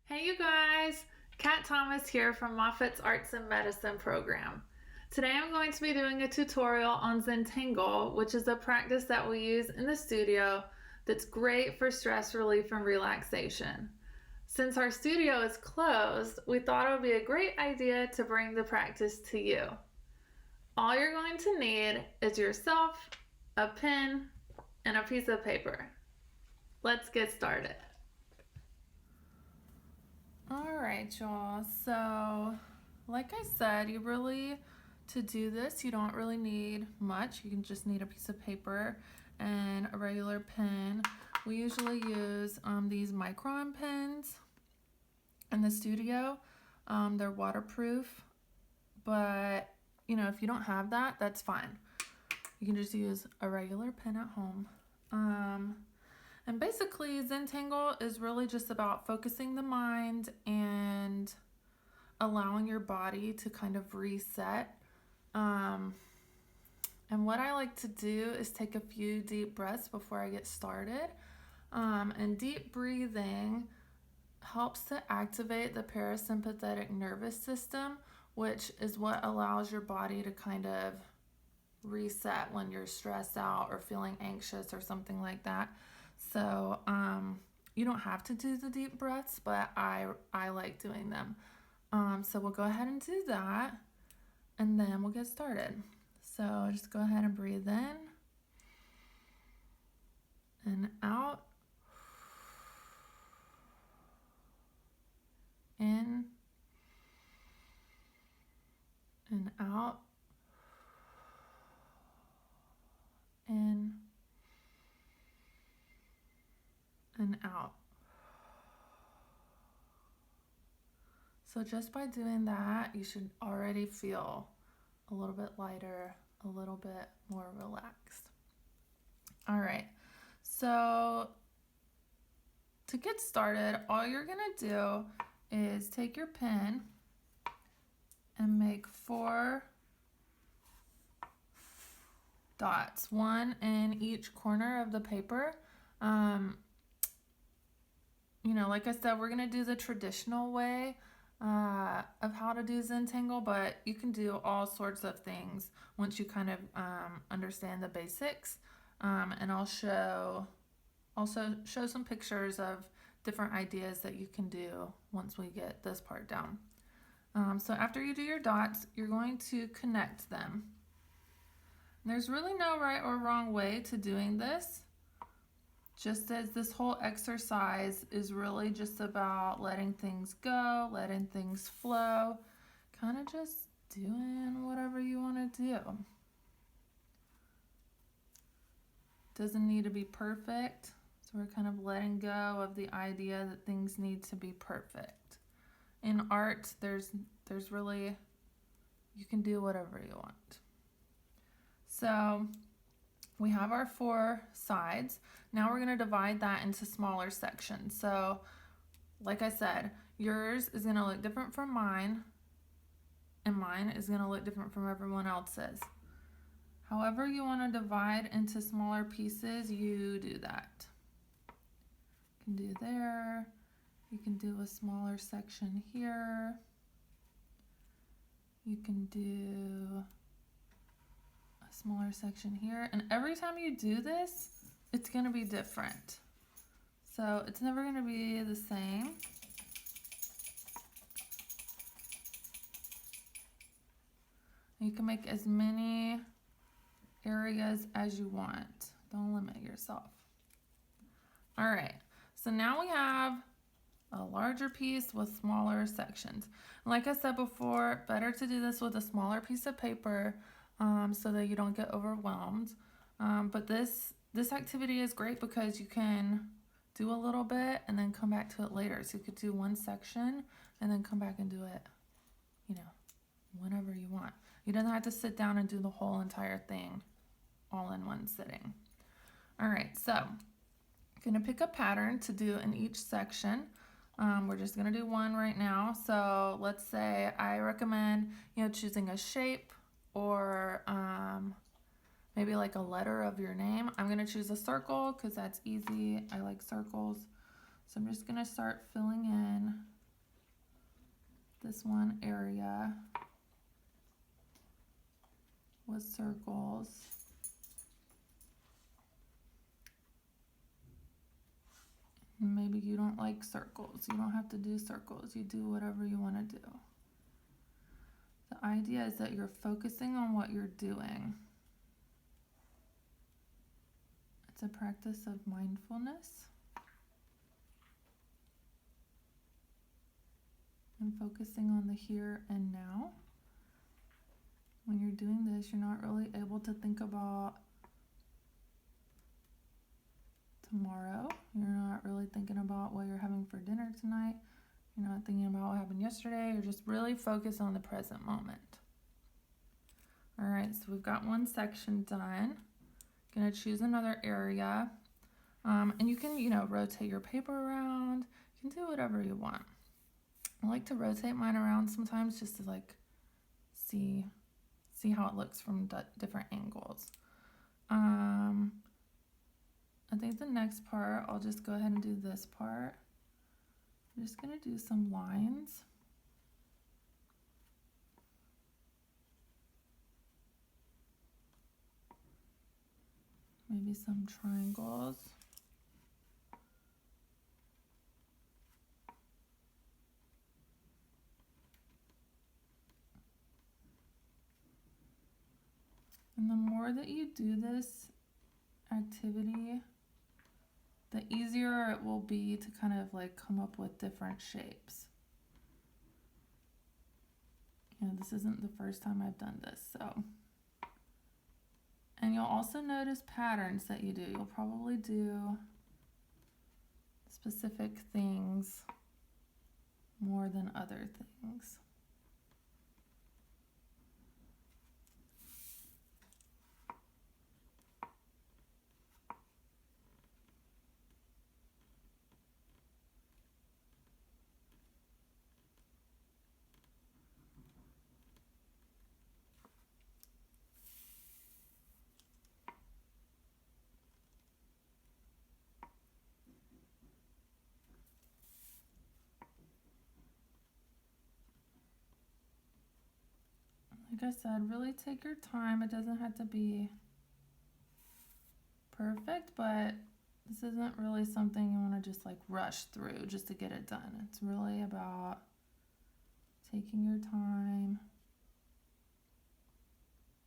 Hey you guys, Kat Thomas here from Moffitt's Arts and Medicine program. Today I'm going to be doing a tutorial on Zentangle, which is a practice that we use in the studio that's great for stress relief and relaxation. Since our studio is closed, we thought it would be a great idea to bring the practice to you. All you're going to need is yourself, a pen, and a piece of paper. Let's get started. All right, y'all. So, like I said, to do this, you don't really need much. You can just need a piece of paper and a regular pen. We usually use these micron pens in the studio. They're waterproof, but if you don't have that, that's fine. You can just use a regular pen at home. And basically, Zentangle is really just about focusing the mind and allowing your body to kind of reset. And what I like to do is take a few deep breaths before I get started. And deep breathing helps to activate the parasympathetic nervous system, which is what allows your body to kind of reset when you're stressed out or feeling anxious or something like that. So you don't have to do the deep breaths, but I like doing them. So we'll go ahead and do that, and then we'll get started. So just go ahead and breathe in and out, in and out, in and out. So just by doing that, you should already feel a little bit lighter, a little bit more relaxed. All right, so to get started, all you're gonna do is take your pen and make 4 dots, one in each corner of the paper. Like I said, we're gonna do the traditional way of how to do Zentangle, but you can do all sorts of things once you kind of understand the basics. And I'll also show some pictures of different ideas that you can do once we get this part down. So after you do your dots, you're going to connect them. And there's really no right or wrong way to doing this. Just as this whole exercise is really just about letting things go, letting things flow, kind of just doing whatever you want to do. Doesn't need to be perfect, so we're kind of letting go of the idea that things need to be perfect. In art, there's really, you can do whatever you want. So we have our 4 sides. Now we're going to divide that into smaller sections. So like I said, yours is going to look different from mine, and mine is going to look different from everyone else's. However you want to divide into smaller pieces, you do that. You can do there. You can do a smaller section here. You can do a smaller section here. And every time you do this, it's going to be different. So it's never going to be the same. You can make as many areas as you want. Don't limit yourself. All right, so now we have a larger piece with smaller sections. And like I said before, better to do this with a smaller piece of paper so that you don't get overwhelmed. But this activity is great because you can do a little bit and then come back to it later. So you could do one section and then come back and do it, whenever you want. You don't have to sit down and do the whole entire thing all in one sitting. All right, so I'm gonna pick a pattern to do in each section. We're just gonna do one right now. So let's say I recommend, choosing a shape or maybe like a letter of your name. I'm gonna choose a circle because that's easy. I like circles. So I'm just gonna start filling in this one area with circles. Maybe you don't like circles. You don't have to do circles. You do whatever you want to do. The idea is that you're focusing on what you're doing. It's a practice of mindfulness and focusing on the here and now. When you're doing this, you're not really able to think about tomorrow. You're not really thinking about what you're having for dinner tonight. You're not thinking about what happened yesterday. You're just really focused on the present moment. All right, so we've got one section done. Gonna choose another area. And you can, rotate your paper around. You can do whatever you want. I like to rotate mine around sometimes just to see how it looks from different angles. I think the next part, I'll just go ahead and do this part. I'm just gonna do some lines. Maybe some triangles. And the more that you do this activity, the easier it will be to kind of come up with different shapes. This isn't the first time I've done this, so. And you'll also notice patterns that you do. You'll probably do specific things more than other things. Like I said, really take your time. It doesn't have to be perfect, but this isn't really something you want to just rush through just to get it done. It's really about taking your time,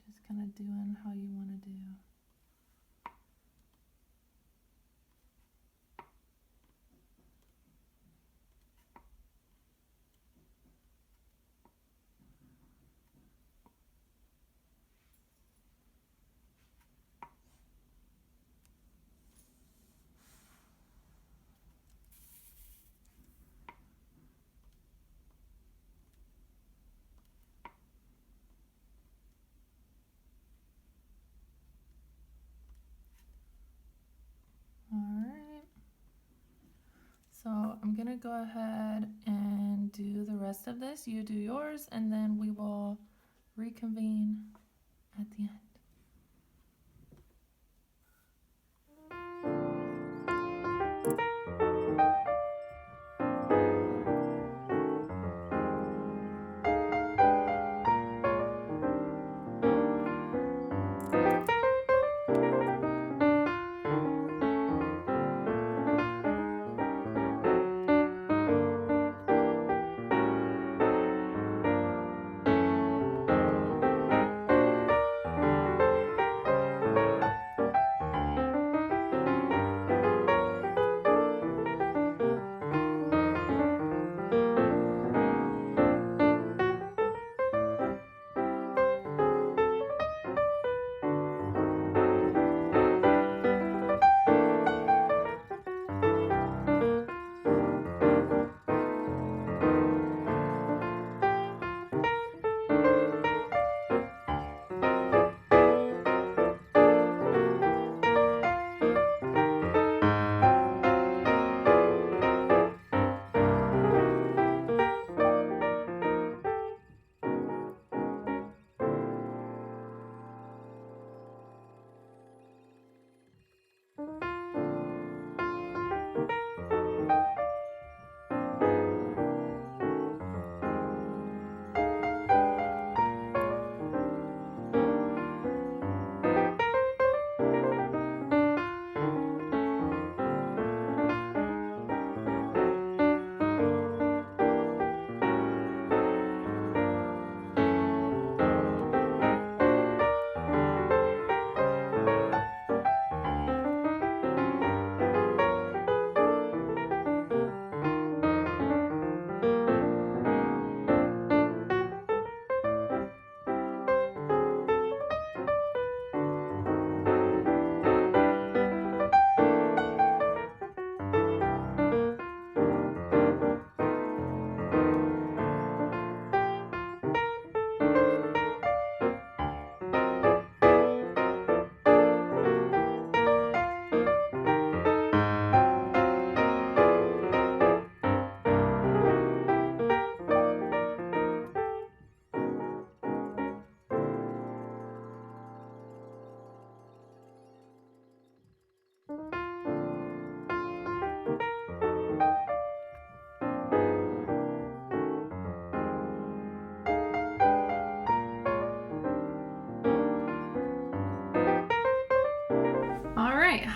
just kind of doing how you want to do. Alright, so I'm gonna go ahead and do the rest of this. You do yours, and then we will reconvene at the end.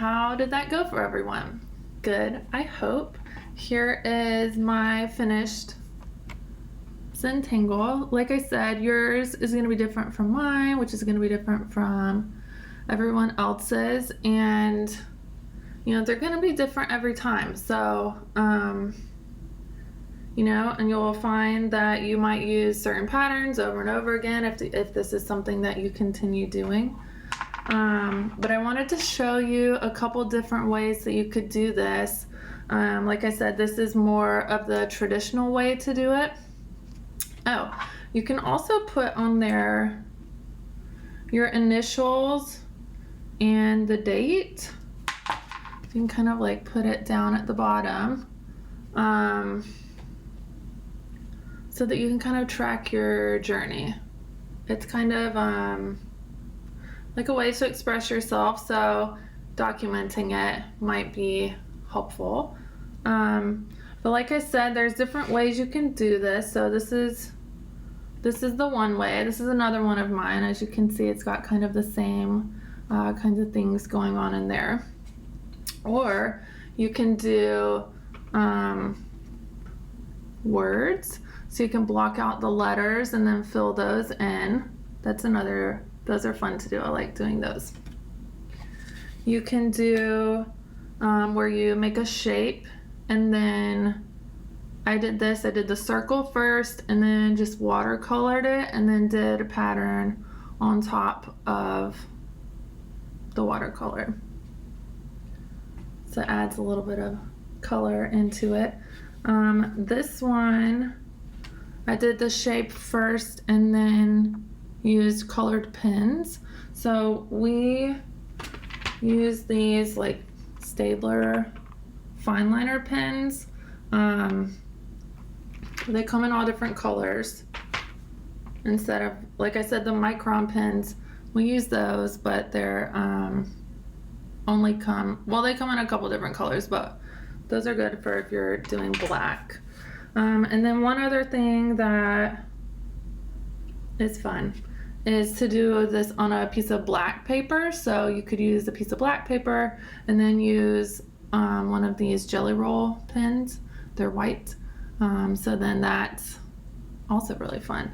how did that go for everyone? Good, I hope. Here is my finished Zentangle. Like I said, yours is going to be different from mine, which is going to be different from everyone else's, and you know, they're going to be different every time. So you know, and you'll find that you might use certain patterns over and over again if this is something that you continue doing. But I wanted to show you a couple different ways that you could do this. Like I said, this is more of the traditional way to do it. Oh, you can also put on there your initials and the date. You can kind of like put it down at the bottom. So that you can kind of track your journey. It's kind of like a way to express yourself, so documenting it might be helpful. But like I said, there's different ways you can do this. So this is the one way. This is another one of mine. As you can see, it's got kind of the same kinds of things going on in there. Or you can do words. So you can block out the letters and then fill those in. Those are fun to do. I like doing those. You can do where you make a shape, and then I did the circle first and then just watercolored it and then did a pattern on top of the watercolor. So it adds a little bit of color into it. This one, I did the shape first and then used colored pens. So we use these like Stabler fine liner pens. They come in all different colors. Instead of, like I said, the micron pens, we use those, but they're they come in a couple different colors, but those are good for if you're doing black. And then one other thing that is fun is to do this on a piece of black paper. So you could use a piece of black paper and then use one of these jelly roll pens. They're white. So then that's also really fun.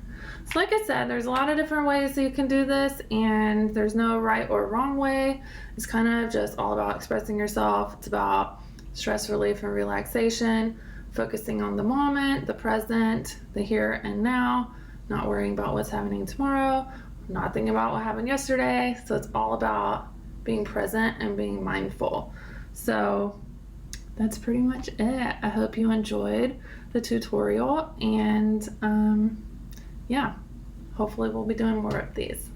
So like I said, there's a lot of different ways that you can do this, and there's no right or wrong way. It's kind of just all about expressing yourself. It's about stress relief and relaxation, focusing on the moment, the present, the here and now, not worrying about what's happening tomorrow, not thinking about what happened yesterday. So it's all about being present and being mindful. So that's pretty much it. I hope you enjoyed the tutorial, and yeah, hopefully we'll be doing more of these.